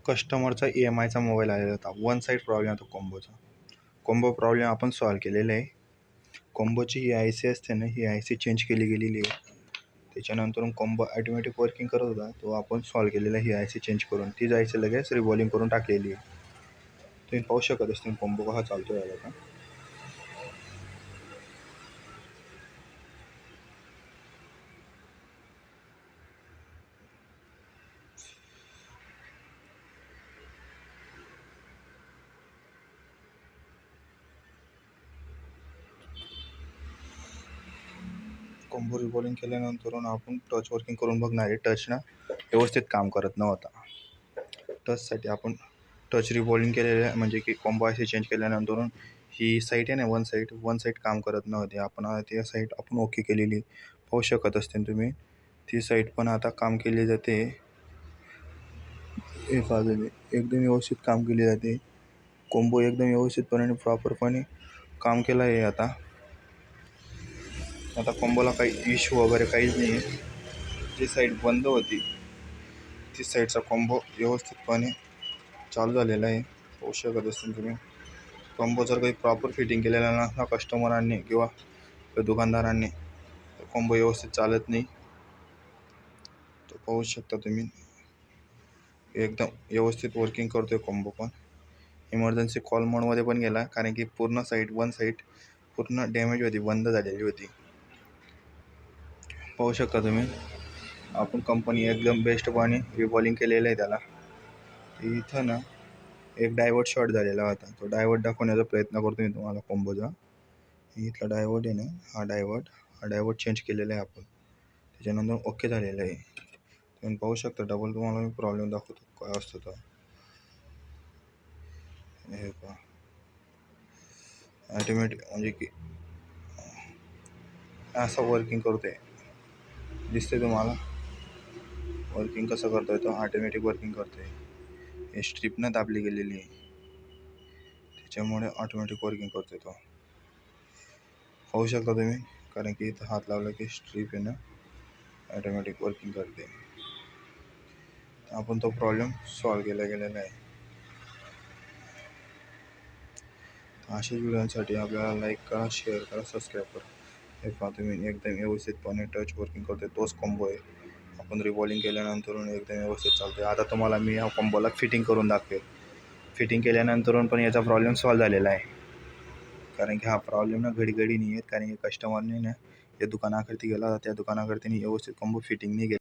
कस्टमरचा EMIचा mobile आलेला होता. One side problem होता कॉम्बोचा. कॉम्बो प्रॉब्लेम आपण सॉल्व्ह केलेला आहे. कॉम्बोची ही IC असते ना, ही IC चेंज केली गेलेली आहे. त्याच्यानंतर कॉम्बो ऑटोमॅटिक वर्किंग करत होता, तो आपण सॉल्व्ह केलेला ही IC चेंज करून. तीच IC लगेच रिव्हॉल्विंग करून टाकलेली आहे. तुम्ही पाहू शकत असतील कॉम्बो कसा चालतो आहे आता. कॉम्बो रिव्हॉल्विंग केल्यानंतर आपण टच वर्किंग करून बघणार आहे. टचनं व्यवस्थित काम करत नव्हता. टचसाठी आपण टच रिव्हॉल्विंग केलेलं आहे, म्हणजे की कॉम्बो IC चेंज केल्यानंतर ही साईट आहे ना, वन साईड काम करत नव्हती. आपण ती साईट आपण ओके केलेली पाहू शकत असतील तुम्ही. ती साईट पण आता काम केली जाते. एकदम व्यवस्थित काम केली जाते. कॉम्बो एकदम व्यवस्थितपणे प्रॉपरपणे काम केलं आहे. आता कॉम्बोला काही इश्यू वगैरे काहीच नाही आहे. जी साईट बंद होती ती साईडचा कॉम्बो व्यवस्थितपणे चालू झालेला आहे. होऊ शकत असतील तुम्ही. कॉम्बो जर काही प्रॉपर फिटिंग केलेला नसला कस्टमरांनी किंवा दुकानदारांनी, तर कॉम्बो व्यवस्थित चालत नाही. तो पाहू शकता तुम्ही. एकदम व्यवस्थित वर्किंग करतोय कॉम्बो पण. इमर्जन्सी कॉल मोडमध्ये पण गेला, कारण की वन साईड पूर्ण डॅमेज होती, बंद झालेली होती. पाहू शकता तुम्ही. आपण कंपनी एकदम बेस्टपणे रिव्हॉल्विंग केलेलं आहे त्याला. इथं ना एक डायव्हर्ट शॉर्ट झालेला होता, तो डायव्हर्ट दाखवण्याचा प्रयत्न करतो मी तुम्हाला कॉम्बोचा. इथला डायव्हर्ट आहे ना, हा डायव्हर्ट चेंज केलेला आहे आपण. त्याच्यानंतर ओके झालेलं आहे. तुम्ही पाहू शकता. डबल तुम्हाला मी प्रॉब्लेम दाखवतो काय असतो तो. हे पहा, ऑटोमॅटिक म्हणजे की असं वर्किंग करतोय, दिसते तुम्हाला. वर्किंग कसं करतोय तो, ऑटोमॅटिक वर्किंग करतोय. हे स्ट्रीपनं दाबली गेलेली आहे, त्याच्यामुळे ऑटोमॅटिक वर्किंग करतोय तो. पाहू शकता तुम्ही, कारण की इथं हात लावला की स्ट्रीप आहे ना ऑटोमॅटिक वर्किंग करते. आपण तो प्रॉब्लेम सॉल्व्ह केला गेलेला आहे. अशाच व्हिडिओसाठी आपल्याला लाईक करा, शेअर करा, सबस्क्राईब करा. हे पहा तुम्ही, एकदम व्यवस्थितपणे टच वर्किंग करतोय. तोच कॉम्बो आहे. आपण रिव्हॉल्विंग केल्यानंतर एकदम व्यवस्थित चालतोय. आता तुम्हाला मी या कॉम्बोला फिटिंग करून दाखवेल. फिटिंग केल्यानंतर पण याचा प्रॉब्लेम सॉल्व्ह झालेला आहे. कारण की हा प्रॉब्लेम ना घडी नाही येत, कारण की कस्टमरने ना या दुकानाकडे गेला, त्या दुकानाकडे त्यांनी व्यवस्थित कॉम्बो फिटिंग नाही केला.